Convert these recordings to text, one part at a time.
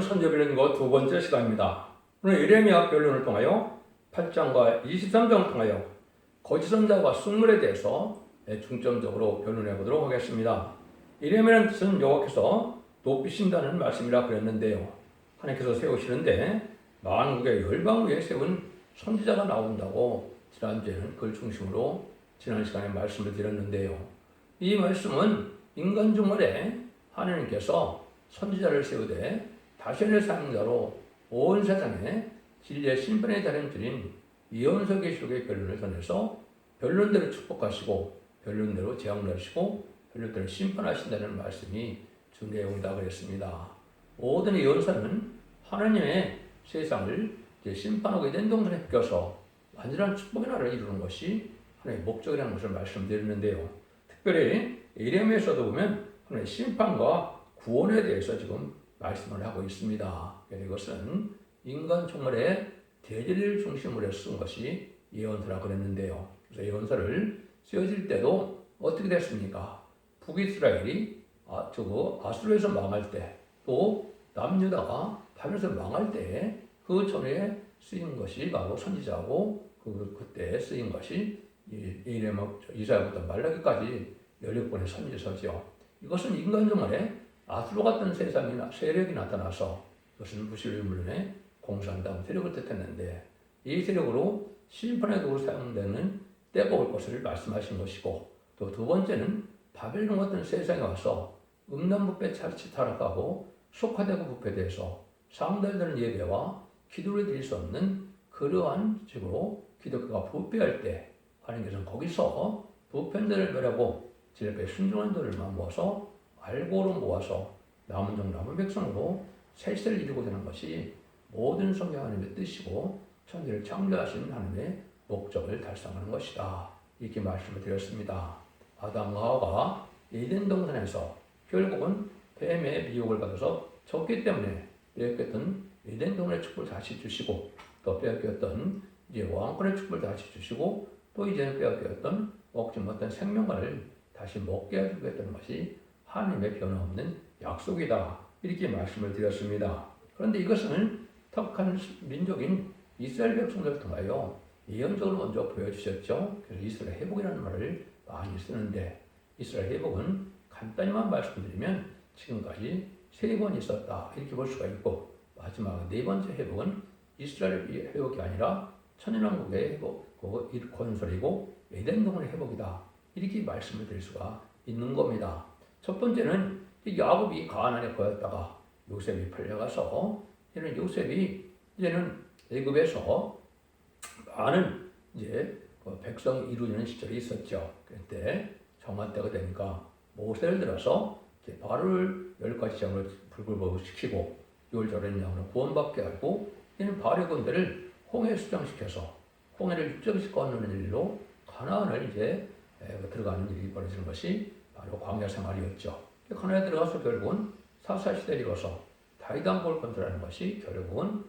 선지 변론과 두 번째 시간입니다. 오늘 예레미야 변론을 통하여 8장과 23장을 통하여 거짓 선지자와 쑥물에 대해서 중점적으로 변론해 보도록 하겠습니다. 예레미야라는 뜻은 여호와께서 높이신다는 말씀이라 그랬는데요. 하나님께서 세우시는데 만국의 열방 위에 세운 선지자가 나온다고 지난주에는 그걸 중심으로 지난 시간에 말씀을 드렸는데요. 이 말씀은 인간 중월에 하나님께서 선지자를 세우되 다시의 사명자로 온 세상에 진리의 심판의 자령줄인 이언서 계시록의 변론을 전해서 변론대로 축복하시고 변론대로 재앙 내리시고 변론대로 심판하신다는 말씀이 주 내용이다 그랬습니다. 모든 이언서는 하나님의 세상을 심판하게 된 동산에 껴서 완전한 축복의 나라를 이루는 것이 하나님의 목적이라는 것을 말씀드렸는데요. 특별히 예레미야서도 보면 하나님의 심판과 구원에 대해서 지금 말씀을 하고 있습니다. 이것은 인간 총괄의 대제를 중심으로 쓴 것이 예언서라고 그랬는데요. 그래서 예언서를 쓰여질 때도 어떻게 됐습니까? 북이스라엘이 아수르에서 망할 때, 또 남유다가 바벨에서 망할 때 그 전에 쓰인 것이 바로 선지자고 그때 쓰인 것이 이사야부터 말라기까지 16권의 선지서죠. 이것은 인간 종말에 아수르 같은 세력이 나타나서 이것은 무슬림의 공산당 세력을 뜻했는데 이 세력으로 심판의 도구로 사용되는 때가 올 것을 말씀하신 것이고, 또 두 번째는 바벨론 같은 세상에 와서 음란부패 자칫 타락하고 속화되고 부패돼서 상달되는 예배와 기도를 드릴 수 없는 그러한 식으로 기독교가 부패할 때 하나님께서는 거기서 부패들을 멸하고 진리에 순종한 자들만 모아서 알고로 모아서 남은 종 남은 백성으로 새 시대를 이루고 되는 것이 모든 성경 하나님의 뜻이고 천지를 창조하신 하나님의 목적을 달성하는 것이다. 이렇게 말씀을 드렸습니다. 아담과 하와가 에덴 동산에서 결국은 뱀의 미혹을 받아서 졌기 때문에 빼앗겼던 에덴 동산의 축복을 다시 주시고, 또 빼앗겼던 왕권의 축복을 다시 주시고, 또 이제는 빼앗겼던 먹지 못한 생명관을 다시 먹게 해주겠다는 것이 하나님의 변함없는 약속이다. 이렇게 말씀을 드렸습니다. 그런데 이것은 턱한 민족인 이스라엘 백성들을 통하여 예언적으로 먼저 보여주셨죠. 그래서 이스라엘 회복이라는 말을 많이 쓰는데, 이스라엘 회복은 간단히만 말씀드리면 지금까지 3번 있었다 이렇게 볼 수가 있고, 마지막 4번째 회복은 이스라엘 회복이 아니라 천연왕국의 회복, 건설이고 에덴 동산의 회복이다 이렇게 말씀을 드릴 수가 있는 겁니다. 첫 번째는 야곱이 가나안에 거였다가 요셉이 팔려가서 요셉이 애굽에서 많은 백성이 이루어지는 시절이 있었죠. 그때 정한 때가 되니까 모세를 들어서 바로를 10가지 장을 불굴복시키고 6절에는 양으로 구원받게 하고 이는 바로의 군대를 홍해 수장시켜서 홍해를 육정시 건너는 일로 가나안을 들어가는 일이 벌어지는 것이 바로 광야 생활이었죠. 가나안에 들어가서 결국은 사사시대를 이뤄서 다윗 왕국을 건설하는 것이 결국은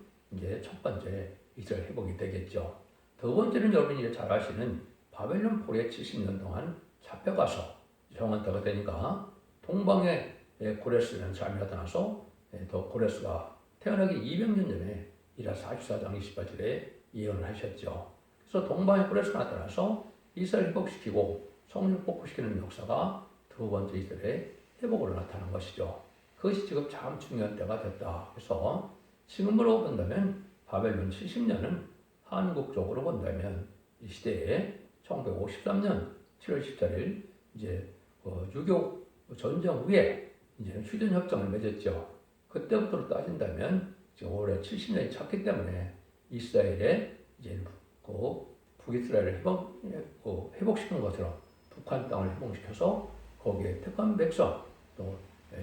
첫 번째 이스라엘 회복이 되겠죠. 두 번째는 여러분이 잘 아시는 바벨론 포로에 70년 동안 잡혀가서 정한 때가 되니까 동방에 고레스라는 사람이 나타나서 더 고레스가 태어나기 200년 전에 이라 44장 28절에 예언을 하셨죠. 그래서 동방에 고레스가 나타나서 이스라엘 회복시키고 성령 복구시키는 역사가 두 번째 이스라엘의 회복으로 나타난 것이죠. 그것이 지금 참 중요한 때가 됐다. 그래서 지금으로 본다면 바벨론 70년은 한국적으로 본다면 이 시대에 1953년 7월 14일 6.25 전쟁 후에 휴전협정을 맺었죠. 그때부터 따진다면 지금 올해 70년이 찼기 때문에 이스라엘의 북이스라엘을 회복시킨 것처럼 북한 땅을 회복시켜서 거기에 택한 백성 또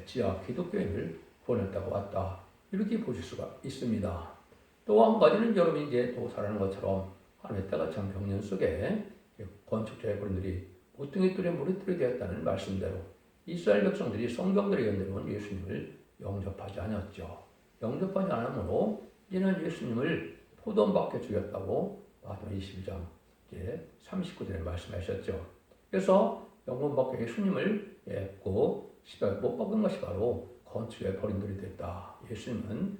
지하 기독교인을 보냈다고 왔다. 이렇게 보실 수가 있습니다. 또 한 가지는 여러분이 또 잘 아는 것처럼 하나님의 때가 참 경륜 속에 건축자의 본인들이 모퉁이 뚫에 물이 뚫이 되었다는 말씀대로 이스라엘 백성들이 성경들의 연대로는 예수님을 영접하지 않았죠. 영접하지 않으므로 이제는 예수님을 포도원밖에 죽였다고 마태복음 22장 39절에 말씀하셨죠. 그래서 영혼밖에 예수님을 십자가에 못 박은 것이 바로 건축의 버림돌이 됐다. 예수님은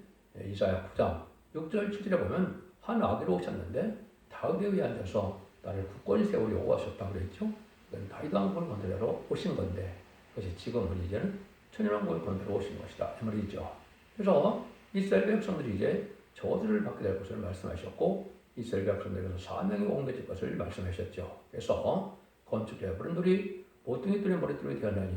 이사야 9장 6절 7절에 보면 한 아기로 오셨는데 다윗에 의해 앉아서 나를 굳건히 세우려고 하셨다고 그랬죠. 그건 다윗 왕국을 건설하러 오신 건데 그것이 지금은 이제는 천연왕국을 건설하러 오신 것이다 이 말이죠. 그래서 이스라엘 백성들이 이제 저주를 받게 될 것을 말씀하셨고 이스라엘 백성들에게서 사명이 옮겨질 것을 말씀하셨죠. 그래서 건축해버린 돌이 모퉁이 돌의 머리돌이 되었나니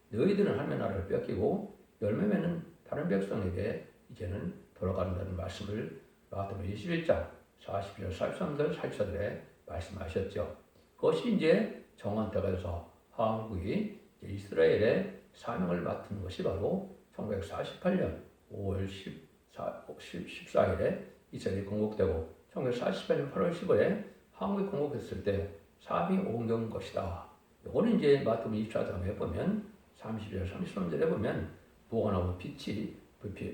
너희들은 하나님의 나라를 뺏기고 열매 맺는 다른 백성에게 이제는 돌아간다는 말씀을 마태복음 21장 42절 43절 44절에 말씀하셨죠. 그것이 이제 정한 때가 돼서 한국이 이스라엘의 사명을 맡은 것이 바로 1948년 5월 14일에 이스라엘이 건국되고 1948년 8월 10일에 한국이 건국했을 때 사명이 옮겨온 것이다. 이거는 이제 마태복음 24장에 보면 30절 33절에 보면 뭐가 나오면 빛이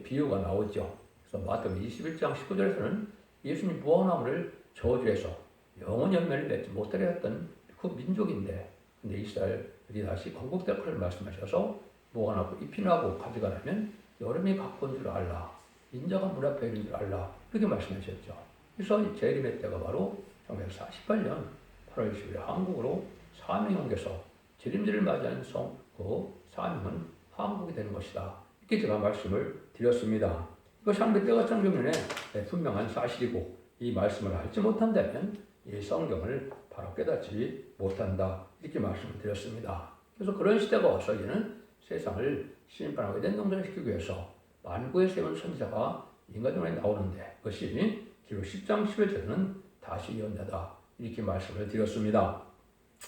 비유가 나오죠. 그래서 마태복음 21장 19절에서는 예수님 무화과나무를 저주해서 영원 열매를 맺지 못하게 했던 그 민족인데 근데 이스라엘이 다시 건국될 것을 말씀하셔서 무화과나무 잎이 나고 가지가 나면 여름이 갖고 온 줄 알라. 인자가 문 앞에 있는 줄 알라. 그렇게 말씀하셨죠. 그래서 재림의 때가 바로 1948년 8월 10일 한국으로 사명이 옮겨서 재림절을 맞이한 그 사명은 한국이 되는 것이다. 이렇게 제가 말씀을 드렸습니다. 이것이 한국 때가 장면에 분명한 사실이고 이 말씀을 알지 못한다면 이 성경을 바로 깨닫지 못한다. 이렇게 말씀을 드렸습니다. 그래서 그런 시대가 와서 이제는 세상을 심판하게 된 동전시키기 위해서 만구에 세운 선지자가 인간중에 나오는데 그것이 기록 10장 11절에는 다시 예언자다. 이렇게 말씀을 드렸습니다.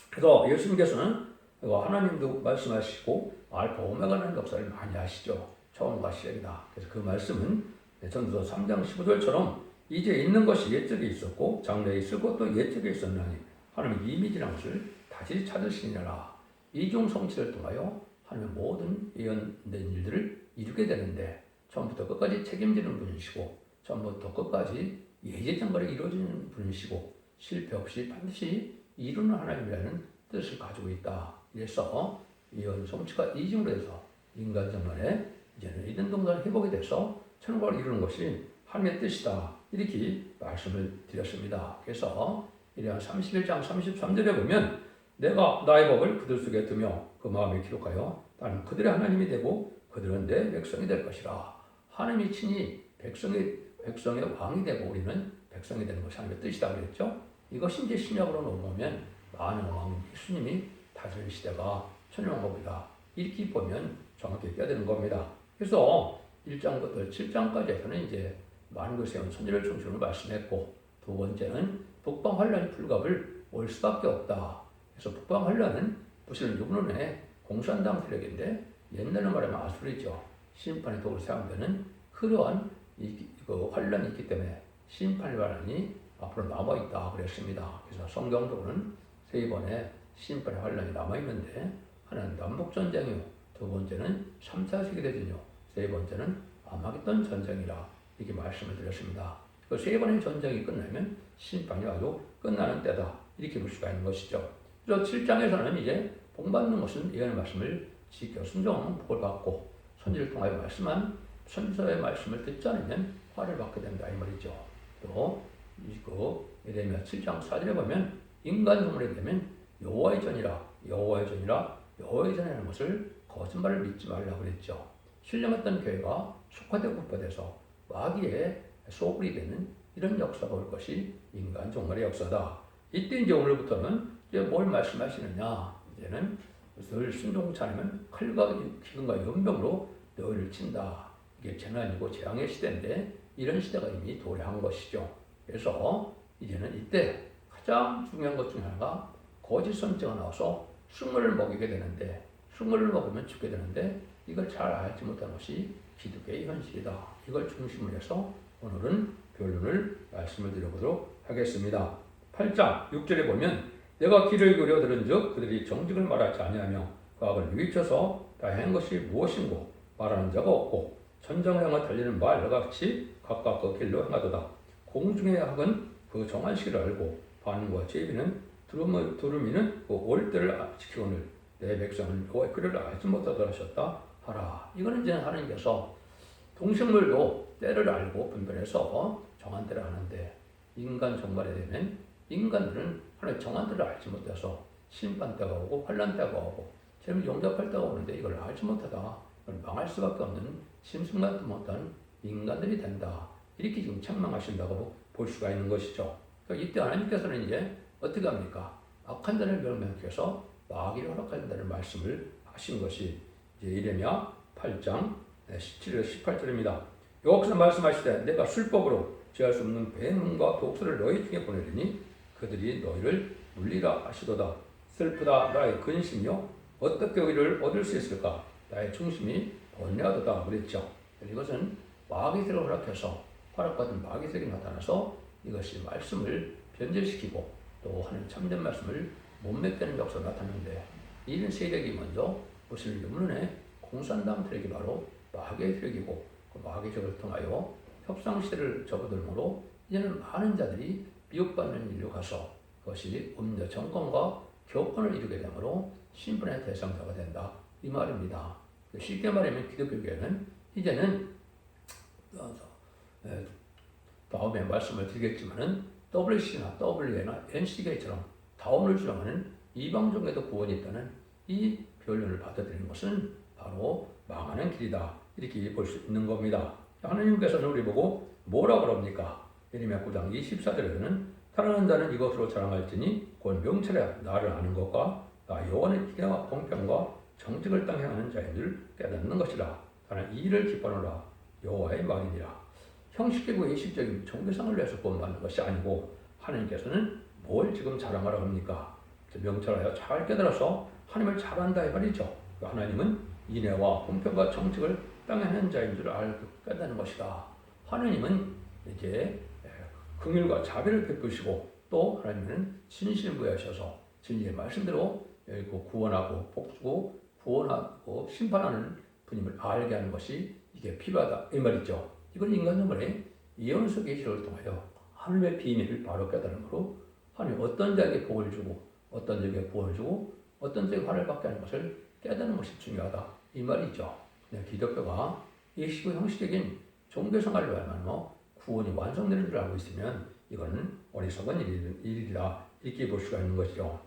그래서 예수님께서는 하나님도 말씀하시고 알파 오메가라는 역사를 많이 하시죠. 처음과 시작이다. 그래서 그 말씀은 전도서 3장 15절처럼 이제 있는 것이 옛적에 있었고 장래에 있을 것도 옛적에 있었나니 하나님의 이미지라는 것을 다시 찾으시니라. 이중 성취를 통하여 하나님의 모든 예언된 일들을 이루게 되는데 처음부터 끝까지 책임지는 분이시고 처음부터 끝까지 예제장거리 이루어지는 분이시고 실패 없이 반드시 이루는 하나님이라는 뜻을 가지고 있다. 그래서 예언 성취가 이중으로 해서 인간 정말에 이제는 이런 동작을 회복이 돼서 천국을 이루는 것이 하나님의 뜻이다. 이렇게 말씀을 드렸습니다. 그래서 이러한 31장 33절에 보면 내가 나의 법을 그들 속에 두며 그 마음에 기록하여 나는 그들의 하나님이 되고 그들은 내 백성이 될 것이라. 하나님이 친히 백성의 왕이 되고 우리는 백성이 되는 것이 하나님의 뜻이다 그랬죠. 이것이 이제 신약으로 넘어오면 많은 왕 예수님이 다스릴 시대가 천년왕국이다. 이렇게 보면 정확히 껴드는 겁니다. 그래서 1장부터 7장까지에서는 이제 만국을 세운 선지를 중심으로 말씀했고 두 번째는 북방 환란이 불갑을 올 수밖에 없다. 그래서 북방 환란은 무슨 6년에 공산당 세력인데 옛날로 말하면 아수르죠. 심판의 도구로 사용되는 그러한 그 환란이 있기 때문에 심판의 환란이 앞으로 남아있다 그랬습니다. 그래서 성경적으로는 세 번의 심판의 환란이 남아있는데 하나는 남북전쟁이요 두 번째는 3차 세계대전이요 세 번째는 아마겟돈 전쟁이라 이렇게 말씀을 드렸습니다. 그 세 번의 전쟁이 끝나면 심판이 아주 끝나는 때다 이렇게 볼 수가 있는 것이죠. 그래서 7장에서는 이제 복받는 것은 예언의 말씀을 지켜 순종하면 복을 받고 선지를 통하여 말씀한 선지서의 말씀을 듣지 않으면 화를 받게 된다 이 말이죠. 또 예레미야 7장 4절에 보면 인간 동물이 되면 여호와의 전이라 하는 것을 거짓말을 믿지 말라고 그랬죠. 신령했던 교회가 속화되고 분파돼서 마귀의 소굴이 되는 이런 역사가 올 것이 인간 종말의 역사다. 이때 이제 오늘부터는 이제 뭘 말씀하시느냐. 이제는 늘 순종치 않으면 칼과 기근과 연병으로 너희를 친다. 이게 재난이고 재앙의 시대인데 이런 시대가 이미 도래한 것이죠. 그래서 이제는 이때 가장 중요한 것 중에 하나가 거짓 선지자가 나와서 숭물을 먹이게 되는데 숭물을 먹으면 죽게 되는데 이걸 잘 알지 못하는 것이 기독교의 현실이다. 이걸 중심으로 해서 오늘은 결론을 말씀을 드려보도록 하겠습니다. 8장 6절에 보면 내가 귀를 기울여 들은즉 그들이 정직을 말하지 아니하며 그 악을 뉘우쳐서 다 행한 것이 무엇인고 말하는 자가 없고 전장을 향해 달리는 말과 같이 각각 그 길로 행하도다. 공중의 학은 그 정한 시기를 알고 반응과 제비는 두루미는 그 올 때를 지키오늘 내 백성은 여호와의 꾀를 알지 못하도록 하셨다 하라. 이거는 이제 하나님께서 동식물도 때를 알고 분별해서 정한 때를 하는데 인간 종말에 되면 인간들은 하나의 정한 때를 알지 못해서 심판 때가 오고 환란 때가 오고 재물 용접할 때가 오는데 이걸 알지 못하다 망할 수밖에 없는 심순간도 못한 인간들이 된다. 이렇게 지금 책망하신다고 볼 수가 있는 것이죠. 그러니까 이때 하나님께서는 이제 어떻게 합니까? 악한 자를 멸망해서 마귀를 허락한다는 말씀을 하신 것이 이제 이레미야 8장 17절 18절입니다. 여호와께서 말씀하시되 내가 술법으로 제할 수 없는 배은과 독수를 너희 중에 보내리니 그들이 너희를 물리라 하시도다. 슬프다 나의 근심이요 어떻게 의를 얻을 수 있을까? 나의 중심이 번뇌하도다 그랬죠. 이것은 마귀색을 허락해서 허락받은 마귀색이 나타나서 이것이 말씀을 변질시키고 또 하나님 참된 말씀을 못 맺는 역사가 나타나는데 이런 세력이 먼저 무슨 문헌에 공산당 세력이 바로 마귀의 세력이고 그 마귀의 세력을 통하여 협상시대를 접어들므로 이제는 많은 자들이 미혹받는 일로 가서 그것이 음녀 정권과 교권을 이루게 되므로 심판의 대상자가 된다 이 말입니다. 쉽게 말하면 기독교계는 이제는 다음에 말씀을 드리겠지만은 WC나 WNA, NCK처럼 다음을 주장하는 이방종에도 구원이 있다는 이 변론을 받아들이는 것은 바로 망하는 길이다 이렇게 볼 수 있는 겁니다. 하나님께서는 우리 보고 뭐라 그럽니까? 예레미야 9장 24절에서는 사랑하는 자는 이것으로 자랑할지니 곧 명철에 나를 아는 것과 나 여호와의 기대와 공평과 정직을 땅에 행하는 자인 줄 깨닫는 것이라. 나는 이 일을 기뻐하노라 여호와의 말이니라. 형식적이고 예식적인 종교상을 위해서 구원받는 것이 아니고 하나님께서는 뭘 지금 자랑하라고 합니까? 명철하여 잘 깨달아서 하나님을 잘 안다 이 말이죠. 하나님은 인애와 공평과 정직을 땅에 하는 자인 줄 알고 깨닫는 것이다. 하나님은 이제 긍휼과 자비를 베푸시고 또 하나님은 진실을 구하셔서 진리의 말씀대로 구원하고 복주고 구원하고 심판하는 분임을 알게 하는 것이 이게 필요하다 이 말이죠. 이건 인간적으로 예언서 계시를 통하여 하나님의 비밀을 바로 깨달음으로 하나님 어떤 자에게 복을 주고 어떤 자에게 구원을 주고 어떤 자에게 화를 받게 하는 것을 깨닫는 것이 중요하다 이 말이죠. 기독교가 예시고 형식적인 종교생활을 말하면 구원이 완성되는 줄 알고 있으면 이거는 어리석은 일이다 이렇게 볼 수가 있는 것이죠.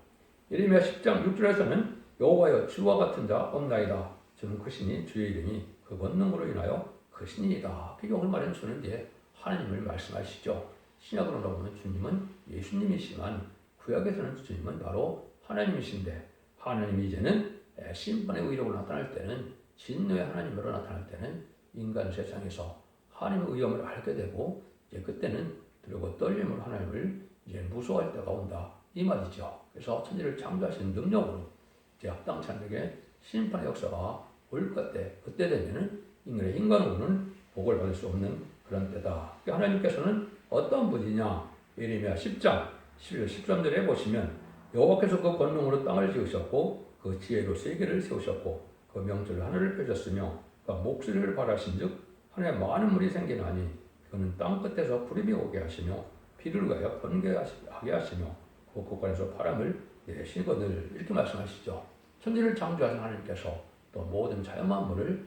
예레미야 10장 6절에서는 여호와여 주와 같은 자 없나이다. 저는 그 신이 주의 이름이 그 권능으로 인하여 그 신이다. 비경을 말하는 주는 이제 하나님을 말씀하시죠. 신약으로 보면 주님은 예수님이시지만 구약에서는 주님은 바로 하나님이신데 하나님이 이제는 심판의 의로로 나타날 때는 진노의 하나님으로 나타날 때는 인간 세상에서 하나님의 의함을 알게 되고 이제 그때는 두려워 떨림으로 하나님을 이제 무서워할 때가 온다 이 말이죠. 그래서 천지를 창조하신 능력으로 이제 합당치 않게 심판의 역사가 올 그때 되면은 인간으로는 복을 받을 수 없는 그런 때다. 하나님께서는 어떤 분이냐? 예레미야 10장 11절 13절에 보시면 여호와께서 그 권능으로 땅을 지으셨고 그 지혜로 세계를 세우셨고 그 명철로 하늘을 펴셨으며 그 목소리를 발하신즉 하늘에 많은 물이 생기나니 그는 땅 끝에서 구름이 오게 하시며 비를 가여 번개하게 하시며 그 곳간에서 바람을 내시거늘 이렇게 말씀하시죠. 천지를 창조하신 하나님께서 또 모든 자연 만물을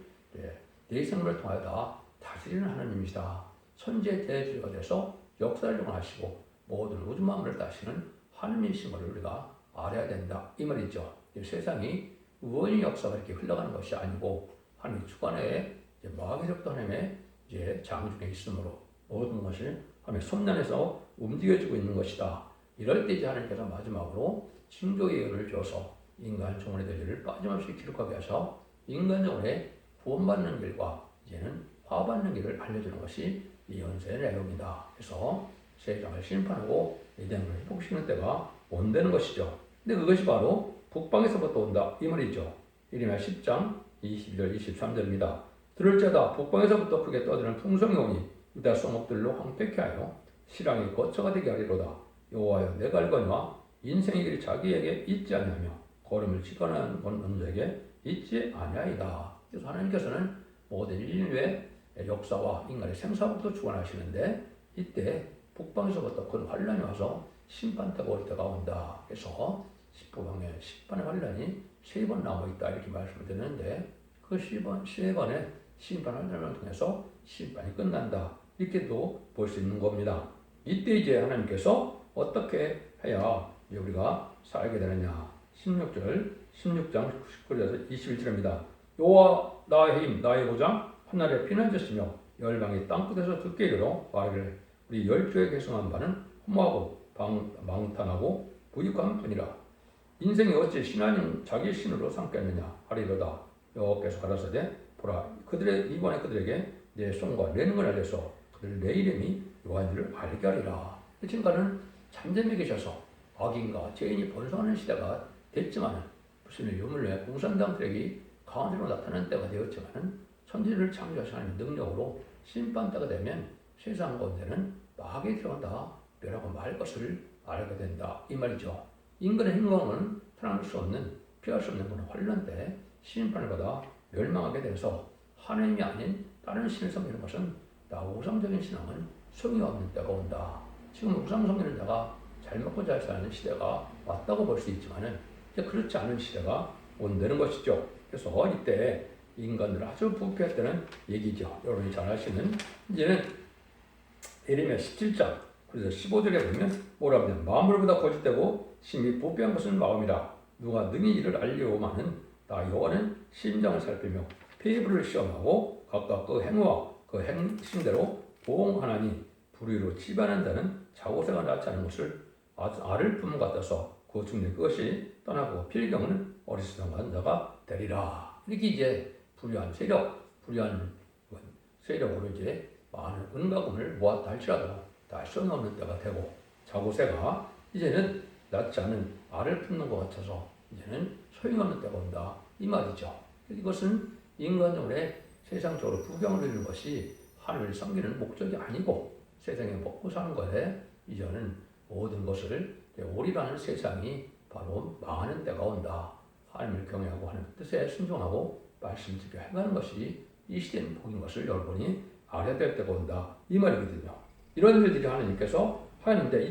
내 생물을 통하여 다 다스리는 하나님이시다. 천지의 대주가 돼서 역사를 하시고 모든 우주 만물을 다스리는 하나님이신 것을 우리가 알아야 된다 이 말이죠. 세상이 우연히 역사가 이렇게 흘러가는 것이 아니고 하나님 주관에 마귀력도 하나님의 장중에 있으므로 모든 것이 하나님의 손안에서 움직여지고 있는 것이다. 이럴 때 이제 하나님께서 마지막으로 징조의 예언을 줘서 인간 종원의 대지를 빠짐없이 기록하게 하셔 인간적으로 구원받는 길과 이제는 화받는 길을 알려주는 것이 예언서의 내용이다. 그래서 세상을 심판하고 이대를 회복시키는 때가 온다는 것이죠. 근데 그것이 바로 북방에서부터 온다 이 말이죠. 예레미야 10장 22절 23절입니다. 들을 자다 북방에서부터 크게 떠드는 풍성이 오니 유다 성읍들로 황폐케 하여 실랑이 거처가 되게 하리로다. 여호와여 내가 알거니와 인생의 길이 자기에게 있지 아니하며 걸음을 직관하는 자에게 있지 아니하이다. 그래서 하나님께서는 모든 인류의 역사와 인간의 생사부터 주관하시는데 이때 북방에서부터 큰 환란이 와서 심판 때가 올 때가 온다. 그래서 북방에 심판의 환란이 3번 남아있다 이렇게 말씀을 드렸는데 그 3번의 심판 하나님을 통해서 심판이 끝난다. 이렇게도 볼 수 있는 겁니다. 이때 이제 하나님께서 어떻게 해야 우리가 살게 되느냐. 16장 19절에서 21절입니다. 여호와 나의 힘 나의 보장 하늘에 피난졌으며 열방이 땅끝에서 듣게 이르러 말하기를 우리 열조에 계승한 바는 허무하고 망탄하고 부익한 뿐이라. 인생이 어찌 신하님 자기 신으로 삼겠느냐 하리로다. 여호와께서 가라사대 보라 이번에 그들에게 내 손과 내 능을 알려서 그들 내 이름이 여호와인 줄 알게 하리라. 지금까지는 잠잠히 계셔서 악인과 죄인이 번성하는 시대가 됐지만 무슨 유물의 공산당 세력이 가운데로 나타나는 때가 되었지만 천지를 창조하신 하나님의 능력으로 심판 때가 되면 세상 가운데는 마귀에 들어간다 멸하고 말 것을 알게 된다 이 말이죠. 인간의 행동은 태어날 수 없는 피할 수 없는 그런 환란 때 심판을 받아 멸망하게 돼서 하나님이 아닌 다른 신을 섬기는 것은 나 우상적인 신앙은 성의가 없는 때가 온다. 지금 우상 섬기는 자가 잘 먹고 잘 사는 시대가 왔다고 볼 수 있지만은 이제 그렇지 않은 시대가 온다는 것이죠. 그래서 이때 인간들 아주 부패했다는 얘기죠. 여러분이 잘 아시는 이제는 예레미야 17장 그래서 15절에 보면 뭐라 하면 마음으로보다 거짓되고 심히 부패한 것은 마음이라 누가 능히 이를 알려오마는 나 여호와는 심장을 살피며 페이블을 시험하고 각각 그 행위와 그 행심대로 보응하나니 불의로 치반한 자는 자고새가 낳지 않은 것을 알을 품 같아서 그 중에 그것이 떠나고 필경은 어리석은 자가 되리라. 이렇게 이제 불의한 세력으로 이제 많은 은가금을 모았다 할지라도 다 써놓는 때가 되고 자고새가 이제는 낳지 않은 알을 품는 것 같아서 이제는 소용없는 때가 온다 이 말이죠. 이것은 인간적으로 세상적으로 구경을 이루는 것이 하나님을 섬기는 목적이 아니고 세상에 먹고 사는 것에 이제는 모든 것을 오리라는 세상이 바로 망하는 때가 온다. 하나님을 경외하고 하나님 뜻에 순종하고 말씀 지켜 행하는 것이 이 시대의 복인 것을 여러분이 알아야 될 때가 온다. 이 말이거든요. 이런 일들이 하나님께서 하는데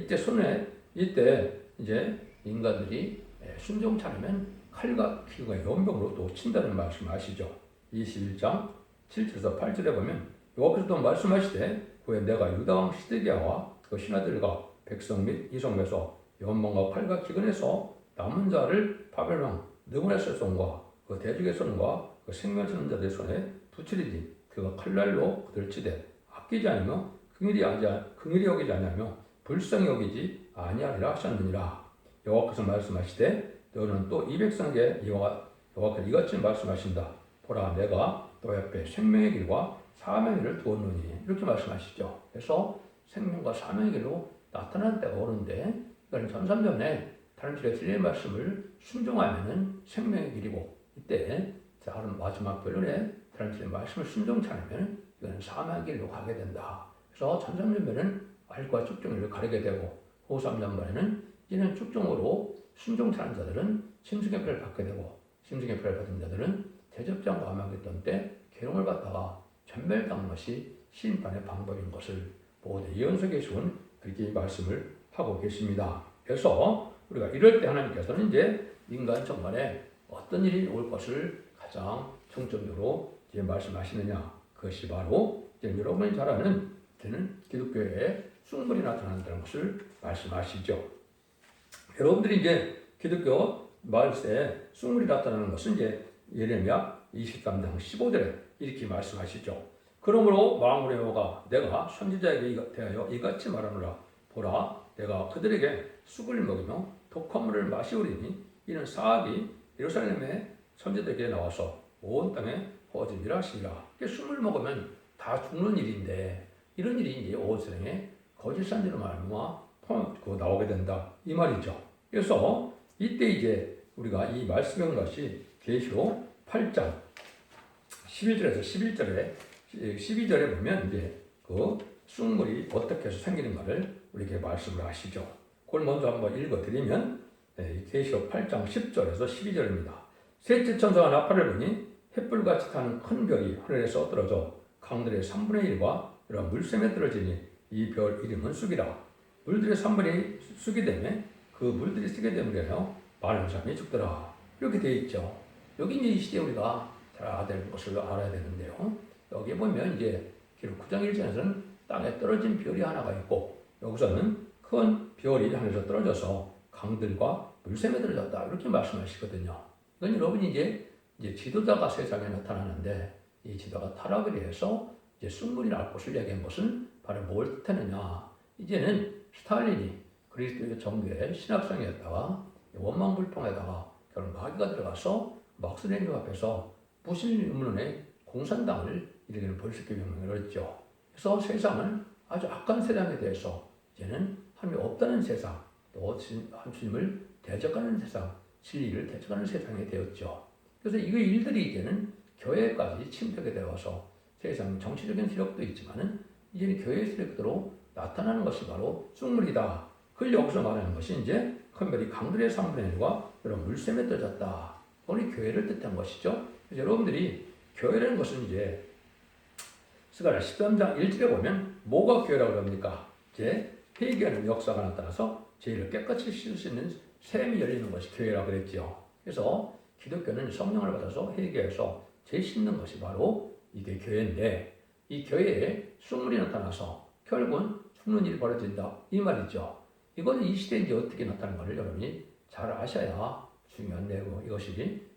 이때 이제 인간들이 순종치 않으면 칼과 기구가 연병으로 또 친다는 말씀 아시죠? 21장 7절에서 8절에 보면 여호와께서 또 말씀하시되 그에 내가 유다왕 시드기야와 그 신하들과 백성 및 이성에서 연봉과 칼과 기근에서 남은 자를 바벨론 느부갓네살 손과 그 대적의 손과 그 생명 쓰는 자들의 손에 붙이리니 그가 칼날로 그들 치되 아끼지 않으며 긍휼히 여기지 아니하며 불쌍히 여기지 아니하리라 하셨느니라. 여호와께서 말씀하시되 너는 또 이 백성에게 여호와께서 이같이 말씀하신다. 보라 내가 너 옆에 생명의 길과 사명의 길을 두었느니 이렇게 말씀하시죠. 그래서 생명과 사명의 길로 나타나는 때가 오는데 이건 전삼전에 다른 길에 들린 말씀을 순종하면은 생명의 길이고 이때 다른 마지막 결론에 다른 길의 말씀을 순종치 않으면 이건 사망의 길로 가게 된다. 그래서 전삼전에는 알과 쭉종을 가리게 되고 후3년반에는 이는 쭉종으로 순종치 않은 자들은 심승의 표를 받게 되고 심승의 표를 받은 자들은 대접장과 암하겠던 때 계룡을 받다가 전멸당한 것이 심판의 방법인 것을 모두 예언서 계시군 그렇게 말씀을 하고 계십니다. 그래서 우리가 이럴 때 하나님께서는 이제 인간 정말에 어떤 일이 올 것을 가장 중점적으로 이제 말씀하시느냐 그것이 바로 이제 여러분이 잘 아는 기독교의 쑥물이 나타난다는 것을 말씀하시죠. 여러분들이 이제 기독교 말세에 쑥물이 나타나는 것은 이제 예레미야 23장 15절에 이렇게 말씀하시죠. 그러므로 만군의 여호와가 내가 선지자에게 대하여 이같이 말하노라. 보라 내가 그들에게 쑥을 먹이며 독한 물을 마시우리니 이는 사악이 예루살렘의 선지자에게 나와서 온 땅에 퍼지리라 하시니라. 쑥을 먹으면 다 죽는 일인데 이런 일이 이제 온 세상에 거짓 선지로 말미암아 나오게 된다 이 말이죠. 그래서 이때 이제 우리가 이 말씀한 것이 계시록 8장 11절에서 12절에 보면 이제 그 쑥물이 어떻게 해서 생기는가를 우리에게 말씀을 하시죠. 그걸 먼저 한번 읽어드리면 계시록 8장 10절에서 12절입니다. 셋째 천사가 나팔을 부니 횃불같이 타는 큰 별이 하늘에서 떨어져 강들의 3분의 1과 이런 물샘에 떨어지니 이 별 이름은 쑥이라. 물들의 3분의 쑥이 되면 그 물들이 쓰게 되므로 많은 사람이 죽더라. 이렇게 되어 있죠. 여기 이제 이 시대에 우리가 잘 알아야 될 것을 알아야 되는데요. 여기 보면 이제 기록 9장 1절에서는 땅에 떨어진 별이 하나가 있고 여기서는 큰 별이 하늘에서 떨어져서 강들과 물샘에 떨어졌다 이렇게 말씀하시거든요. 이건 여러분이 이제 지도자가 세상에 나타나는데 이 지도가 타락을 해서 이제 쑥물이 날 것을 얘기한 것은 바로 뭘 뜻하느냐? 이제는 스탈린이 그리스도의 정교의 신학생이었다가 원망불평에다가 결국 마귀가 들어가서 막스레닌주 앞에서 무신론의 공산당을 일으키는 볼셰비키 혁명을 했죠. 그래서 세상은 아주 악한 세상에 대해서 이제는 하나님이 없다는 세상, 또 하나님을 대적하는 세상, 진리를 대적하는 세상이 되었죠. 그래서 이 일들이 이제는 교회까지 침투하게 되어서 세상 정치적인 세력도 있지만은 이제는 교회 세력으로 나타나는 것이 바로 쑥물이다. 그걸 여기서 말하는 것이 이제 큰 별이 강들의 3분의 1과 이런 물샘에 떨어졌다. 우리 교회를 뜻한 것이죠. 그래서 여러분들이 교회라는 것은 이제 스가랴 13장 1절에 보면 뭐가 교회라고 합니까? 이제 회개하는 역사가 나타나서 죄를 깨끗이 씻을 수 있는 샘이 열리는 것이 교회라고 그랬죠. 그래서 기독교는 성령을 받아서 회개해서 죄 씻는 것이 바로 이게 교회인데 이 교회에 쑥물이 나타나서 결국은 죽는 일이 벌어진다 이 말이죠. 이것은 이 시대에 이제 어떻게 나타나는 것을 여러분이 잘 아셔야 중요한 내용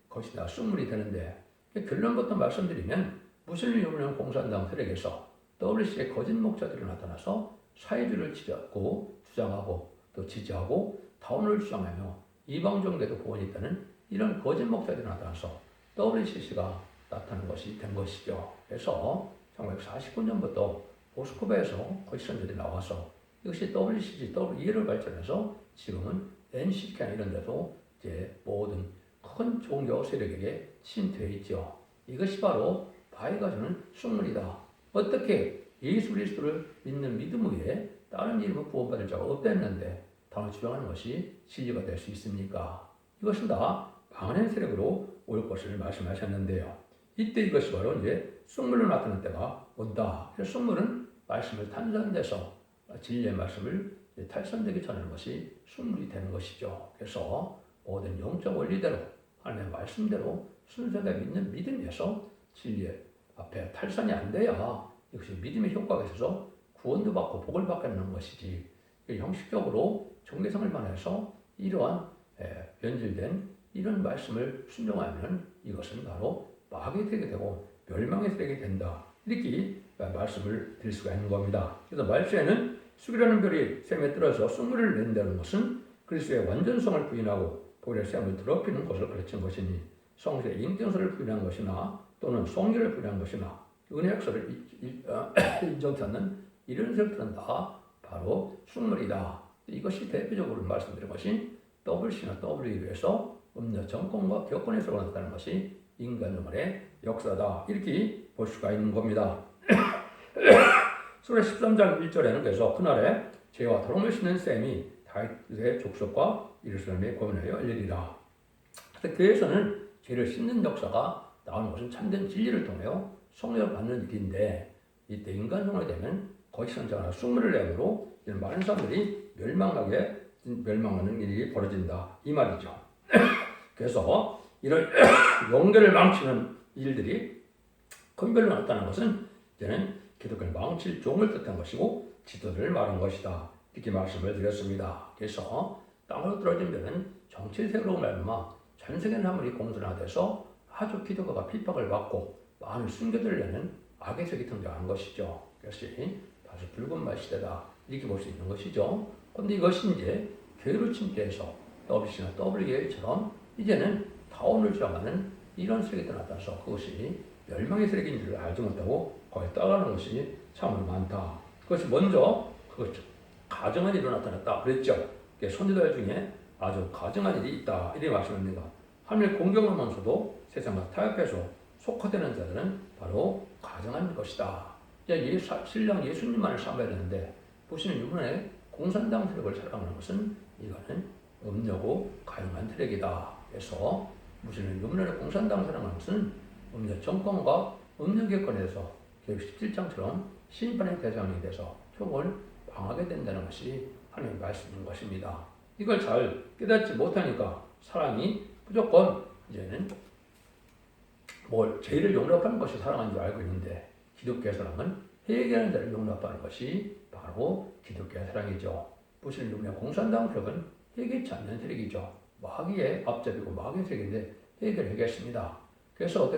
그것이 다 쑥물이 되는데 결론부터 말씀드리면 무슬림 유명 공산당 세력에서 WC의 거짓 목자들이 나타나서 사회주의를 주장하고 또 지지하고 다운을 주장하며 이방종교도 구원이 있다는 이런 거짓 목자들이 나타나서 WCC가 나타난 것이 된 것이죠. 그래서 1949년부터 모스크바에서 거짓 선교들이 나와서 이것이 WCC, WE를 발전해서 지금은 NCK나 이런 데도 이제 모든 큰 종교 세력에게 침투해 있죠. 이것이 바로 바위가 주는 쑥물이다. 어떻게 예수 그리스도를 믿는 믿음 위에 다른 이름으로 구원받을 자가 없다는데 다만 주장하는 것이 진리가 될 수 있습니까? 이것은 다 방언의 세력으로 올 것을 말씀하셨는데요. 이때 이것이 바로 이제 쑥물로 나타날 때가 온다. 그래서 쑥물은 말씀을 탄산돼서 진리의 말씀을 탈선되게 전하는 것이 쑥물이 되는 것이죠. 그래서 모든 영적 원리대로 하나님의 말씀대로 순수하게 믿는 믿음에서 진리의 앞에 탈선이 안 돼야 이것이 믿음의 효과가 있어서 구원도 받고 복을 받게 되는 것이지 형식적으로 정계성을 만해서 이러한 변질된 이런 말씀을 순종하면 이것은 바로 마귀의 세력이 되고 멸망의 세력이 된다. 이렇게 말씀을 드릴 수가 있는 겁니다. 그래서 말세에는 쑥이라는 별이 샘에 떨어져 쑥물을 낸다는 것은 그리스도의 완전성을 부인하고 복의 샘을 더럽히는 것을 가르친 것이니 성수의 인격성을 부인한 것이나 또는 성결을 부인한 것이나 은혜역사를 인정치 않는 이런 것들은 다 바로 쑥물이다. 이것이 대표적으로 말씀드린 것이 WC나 WE에서 음녀 정권과 격권에서 나타나는 것이 인간 영혼의 역사다. 이렇게 볼 수가 있는 겁니다. 수레 13장 1절에는 그래서 그날에 죄와 더러움을 씻는 셈이 다윗의 족속과 예루살렘에 권하여 열리리라. 교회에서는 죄를 씻는 역사가 나오는 것은 참된 진리를 통하여 성령을 받는 일인데 이때 인간 성령이 되면 거짓 선자나 쑥물을 내므로 많은 사람들이 멸망하는 일이 벌어진다 이 말이죠. 그래서 이런 영계를 망치는 일들이 큰 별로 나타나는 것은 이제는 기독교를 망칠 종을 뜻한 것이고 지도자를 말한 것이다. 이렇게 말씀을 드렸습니다. 그래서 땅으로 떨어진 별은 정치세력으로 말미암아 전 세계는 아무리 공존화돼서 아주 기독교가 핍박을 받고 많은 순교들을 내는 악의 세력이 등장한 것이죠. 그것이 다시 붉은 말 시대다. 이렇게 볼 수 있는 것이죠. 그런데 이것이 이제 교회로 침투해서 WC나 WE처럼 이제는 다운을 주장하는 이런 세력이 나타나서 그것이 멸망의 세력인 줄 알지 못하고 거기에 따라가는 것이 참으로 많다. 그것이 먼저 가정한 일로 나타났다. 그랬죠. 선지자들 중에 아주 가정한 일이 있다. 이렇게 말씀합니다. 하나님을 공경하면서도 세상과 타협해서 속화되는 자들은 바로 가정한 것이다. 신랑 예수님만을 삼아야 되는데 보시는 이번에 공산당 세력을 사랑하는 것은 이거는 음녀고 가정한 세력이다. 그래서 무슨 음녀를 공산당 사랑하는 것은 음녀 정권과 음녀 격권에서 17장처럼 심판의 대상이 돼서 총을 방하게 된다는 것이 하나님의 말씀인 것입니다. 이걸 잘 깨닫지 못하니까 사람이 무조건 이제는 죄를 용납하는 것이 사랑인 줄 알고 있는데 기독교의 사랑은 회개하는 자를 용납하는 것이 바로 기독교의 사랑이죠. 부실 흉내 공산당 세력은 회개치 않는 세력이죠. 마귀의 앞잡이고 마귀의 세력인데 회개를 하겠습니다. 그래서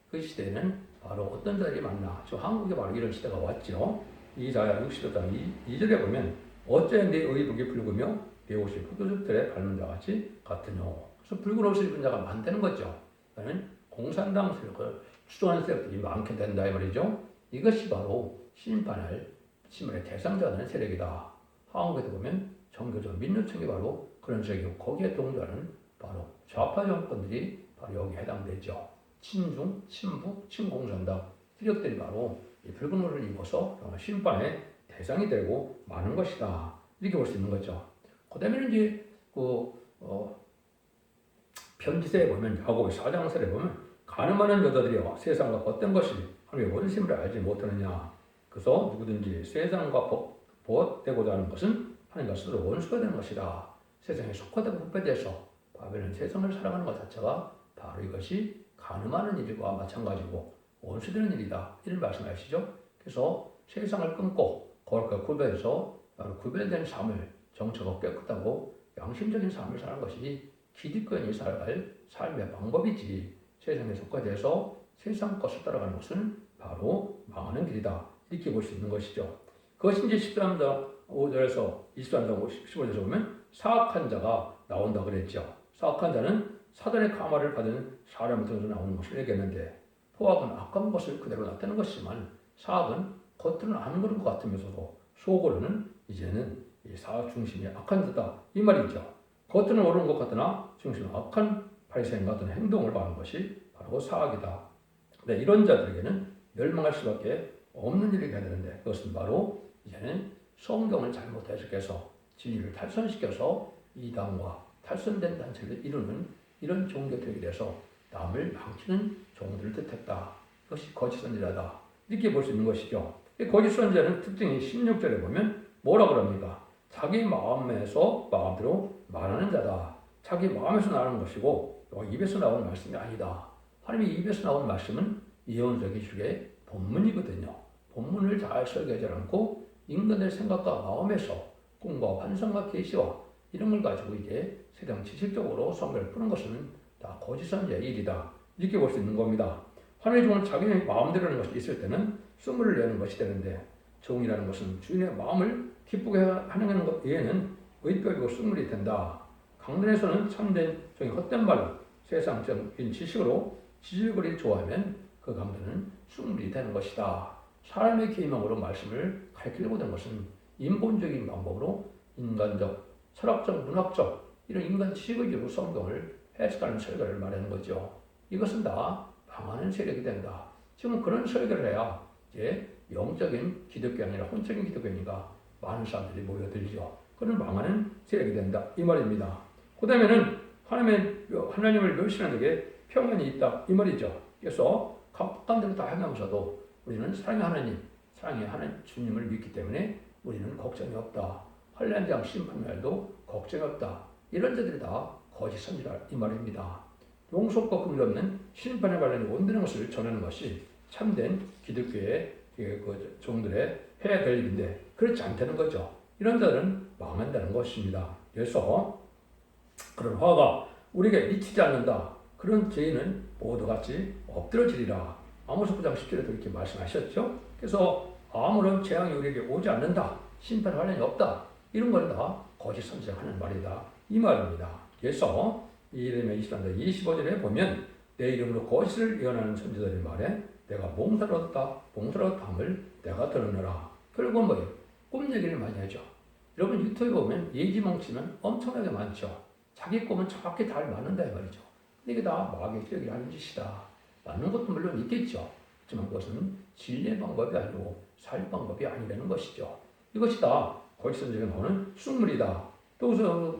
그 시대에는 바로 어떤 자들이 많나. 지금 한국에 바로 이런 시대가 왔죠. 이사야 60장 2절에 보면 어째 내 의복이 붉으며 내 옷이 포도즙들에 밟는 자와 같으뇨. 그래서 붉은 옷을 입은 자가 많다는 거죠. 그러면 공산당 세력을 추종하는 세력들이 많게 된다 이 말이죠. 이것이 바로 심판의 대상자가 되는 세력이다. 한국에도 보면 정교조 민주청이 바로 그런 세력이고 거기에 동조하는 바로 좌파 정권들이 바로 여기에 해당되죠. 친중, 친북, 친공산당 세력들이 바로 이 붉은 옷을 입어서 심판의 대상이 되고 많은 것이다. 이렇게 볼 수 있는 거죠. 그 다음에는 이제 편지서에 보면 야고보 4장설에 보면 가늠하는 여자들이여 세상과 헛된 것이 하나님의 원심을 알지 못하느냐. 그래서 누구든지 세상과 보호되고자 하는 것은 하나님과 스스로 원수가 되는 것이다. 세상에 속하다고 후패돼서 바벨은 세상을 사랑하는 것 자체가 바로 이것이 가늠하는 일과 마찬가지고 원수되는 일이다. 이런 말씀하시죠. 그래서 세상을 끊고 거룩하게 구별해서 구별된 삶을 정체가 깨끗하고 양심적인 삶을 사는 것이 기득권이 살아갈 삶의 방법이지. 세상에 속하돼서 세상 것을 따라가는 것은 바로 망하는 길이다. 이렇게 볼 수 있는 것이죠. 그것이 이제 13장 5절에서 23장 15절에서 보면 사악한 자가 나온다 그랬죠. 사악한 자는 사단의 감화를 받은 사람을 통해서 나오는 것을 얘기했는데 포악은 악한 것을 그대로 나타내는 것이지만 사악은 겉으로는 안 그런 것 같으면서도 속으로는 이제는 이 사악 중심이 악한 자다 이 말이죠. 겉으로는 옳은 것 같으나 중심은 악한 바리새인 같은 행동을 하는 것이 바로 사악이다. 네, 이런 자들에게는 멸망할 수밖에 없는 일이 돼야 되는데 그것은 바로 이제는 성경을 잘못 해석해서 진리를 탈선시켜서 이단과 탈선된 단체를 이루는 이런 종교들에 대해서 남을 망치는 종들을 뜻했다. 그것이 거짓 선지자다. 이렇게 볼 수 있는 것이죠. 거짓 선지자는 특징이 16절에 보면 뭐라 그럽니까? 자기 마음대로 말하는 자다. 자기 마음에서 나오는 것이고 입에서 나오는 말씀이 아니다. 하나님의 입에서 나오는 말씀은 예언서 기술의 본문이거든요. 본문을 잘 설계하지 않고 인간의 생각과 마음에서 꿈과 환상과 계시와 이런 걸 가지고 이제 세상 지식적으로 성경을 푸는 것은 다 거짓 선지자의 일이다. 이렇게 볼 수 있는 겁니다. 하나님의 종은 자기 마음대로 하는 것이 있을 때는 쓴물을 내는 것이 되는데 종이라는 것은 주인의 마음을 기쁘게 하는 것 외에는 의뼈이고 쓴물이 된다. 강단에서는 참된 종이 헛된 말로 세상적인 지식으로 지질거리를 좋아하면 그 강단은 쓴물이 되는 것이다. 사람의 계명으로 말씀을 가르치려고 된 것은 인본적인 방법으로 인간적, 철학적, 문학적 이런 인간 지식을 가지고 성경을 해석하는 설교를 말하는 거죠. 이것은 다 망하는 세력이 된다. 지금 그런 설교를 해야 이제 영적인 기독교 아니라 혼적인 기독교니까 많은 사람들이 모여들죠. 그런 망하는 세력이 된다. 이 말입니다. 그 다음에는 하나님을 멸시하는 데에 평안이 있다. 이 말이죠. 그래서 각각한 대로 다 행하면서도 우리는 사랑의 하나님 주님을 믿기 때문에 우리는 걱정이 없다. 환난장 심판날도 걱정이 없다. 이런 자들이 다 거짓 선지자 이 말입니다. 용서과 긍휼 없는 심판에 관련된 온전한 것을 전하는 것이 참된 기독교의 그 종들의 해야 될 일인데 그렇지 않다는 거죠. 이런 자들은 망한다는 것입니다. 그래서 그런 화가 우리에게 미치지 않는다. 그런 죄인은 모두 같이 엎드러지리라. 아모스 9장 10절에도 이렇게 말씀하셨죠. 그래서 아무런 재앙이 우리에게 오지 않는다. 심판 관련이 없다. 이런 걸 다 거짓 선지자하는 말이다. 이 말입니다. 그래서 이름의 23절 25절에 보면 내 이름으로 거짓을 예언하는 선지자들의 말에 내가 봉사를 얻었다 함을 내가 들었노라. 결국은 뭐예요? 꿈 얘기를 많이 하죠. 여러분 유튜브에 보면 예지몽치는 엄청나게 많죠. 자기 꿈은 정확히 잘 맞는다 이 말이죠. 이게 다 마귀의 세력이 하는 짓이다. 맞는 것도 물론 있겠죠. 하지만 그것은 진리의 방법이 아니고 살 방법이 아니라는 것이죠. 이것이 다 거짓 선지자가 나오는 쑥물이다. 또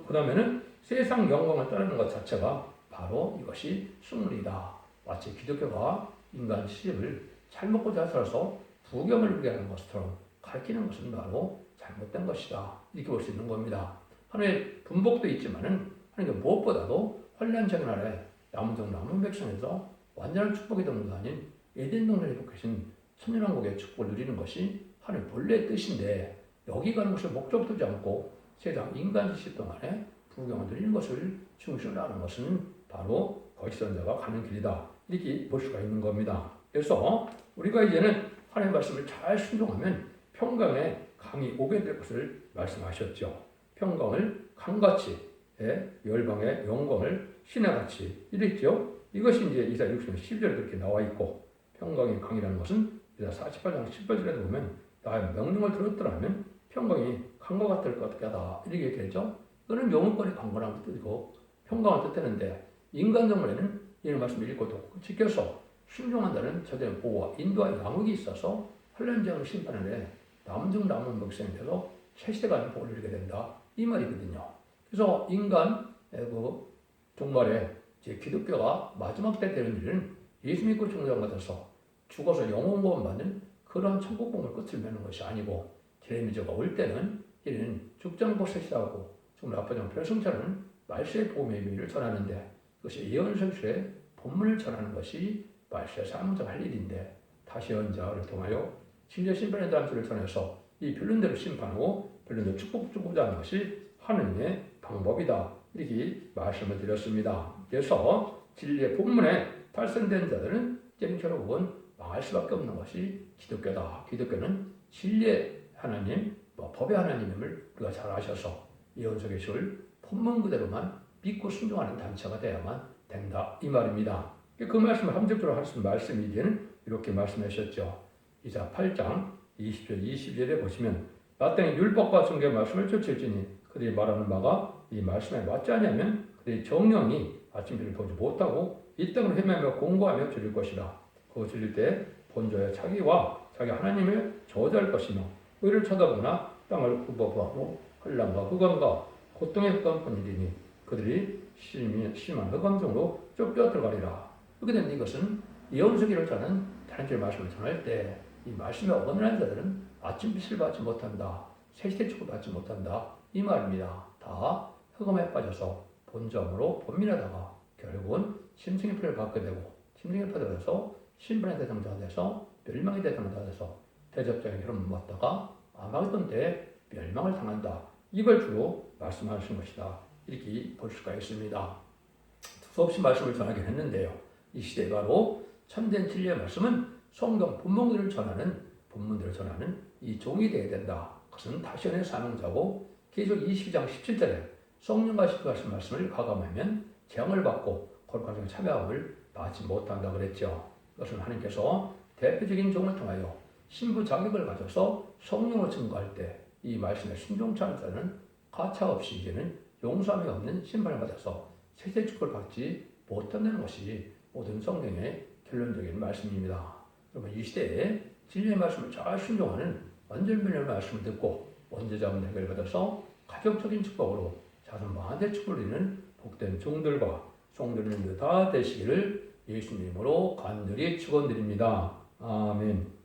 그 다음에는 세상 영광을 따르는 것 자체가 바로 이것이 쑥물이다. 마치 기독교가 인간 시집을 잘 먹고 잘 살아서 부경을 누리게 하는 것처럼 가르치는 것은 바로 잘못된 것이다. 이렇게 볼 수 있는 겁니다. 하나님의 분복도 있지만은 하나님께 무엇보다도 환란적인 나라에 남은 백성에서 완전한 축복이 되는 거 아닌 에덴 동산에 계신 천년왕국의 축복을 누리는 것이 하나님 본래의 뜻인데 여기 가는 것을 목적 두지 않고 세상 인간 지식 동안에 부경을 누리는 것을 중심으로 하는 것은 바로 거짓 선자가 가는 길이다. 이렇게 볼 수가 있는 겁니다. 그래서 우리가 이제는 하나님의 말씀을 잘 순종하면 평강의 강이 오게 될 것을 말씀하셨죠. 평강을 강같이, 열방의 영광을 신하같이 이랬죠. 이것이 이제 이사야 60장 12절에 그렇게 나와 있고, 평강의 강이라는 것은 이사야 48장 10절에도 보면 나의 명령을 들었더라면 평강이 강과 같을 것 같다 이렇게 얘기했죠. 이거는 영원권의 강건한 뜻이고 평강을 뜻하는데 인간정말에는 이런 말씀을 읽고 또 지켜서 순종한다는 저들의 보호와 인도와 양육이 있어서 환란장을 심판하는 남중 남은 백성이 돼서 세세간 복을 누리게 된다 이 말이거든요. 그래서 인간 종말에 기독교가 마지막 때 되는 일은 예수 믿고 중생받아서 죽어서 영원구원 받는 그런 천국복을 끝을 맺는 것이 아니고 제레미저가 올 때는 이는 죽장복을 시작하고 정말 아빠장 별승차는 말세의 복음의 의미를 전하는데 그것이 예언서술의 본문을 전하는 것이 말세 사명자가 할 일인데 다시 연자를 통하여 진짜 심판의 단수를 전해서 이 변론대로 심판하고 변론대로 축복주고자 하는 것이 하느님의 방법이다 이렇게 말씀을 드렸습니다. 그래서 진리의 본문에 달성된 자들은 결국은 망할 수밖에 없는 것이 기독교다. 기독교는 진리의 하나님, 법의 하나님임을 우리가 잘 아셔서 예언서 계시를 본문 그대로만 믿고 순종하는 단체가 되어야만 된다. 이 말입니다. 그 말씀을 함축적으로 하신 말씀이 이제는 이렇게 말씀하셨죠. 이사 8장 20절 22절에 보시면 마땅히 율법과 성경의 말씀을 쫓을지니 그들이 말하는 바가 이 말씀에 맞지 않으면 그들의 정령이 아침비를 보지 못하고 이 땅을 헤매며 공고하며 줄일 것이다. 그거 줄일 때 본조의 자기와 자기 하나님을 저주할 것이며 의를 쳐다보나 땅을 굽어보고 혼란과 흑암과 고통의 흑암뿐이니 그들이 심한 흑암중으로 쫓겨 들어가리라. 그렇게 되면 이것은 예언서기를 전하는 하나님의 말씀을 전할 때 이 말씀에 어긋나는 자들은 아침빛을 받지 못한다. 새시대 축을 받지 못한다. 이 말입니다. 다 흑암에 빠져서 본점으로 본민하다가 결국은 심승의 피를 받게 되고 심승의 피를 받아서 심판의 대상자가 돼서 멸망의 대상자가 돼서 대접장의 혈을 맞다가 아마겟돈 때에 멸망을 당한다. 이걸 주로 말씀하신 것이다. 이렇게 볼 수가 있습니다. 수없이 말씀을 전하긴 했는데요. 이 시대에 바로 참된 진리의 말씀은 성경 본문들을 전하는 이 종이 되어야 된다. 그것은 다시언의 사명자고 계속 22장 17절에 성령과 시켜하신 말씀을 가감하면 재앙을 받고 거룩한 참여함을 받지 못한다 그랬죠. 그것은 하나님께서 대표적인 종을 통하여 신부 자격을 가져서 성령을 증거할 때 이 말씀에 순종치 않은 자는 가차없이 이제는 용서함이 없는 심판을 받아서 세세 축복을 받지 못한다는 것이 모든 성경의 결론적인 말씀입니다. 여러분 이 시대에 진리의 말씀을 잘 순종하는 완전변의 말씀을 듣고 원죄자문 해결받아서 가족적인 축복으로 자손 만대 축복을 이루는 복된 종들과 종들님들 다 되시기를 예수님으로 간절히 축원드립니다. 아멘.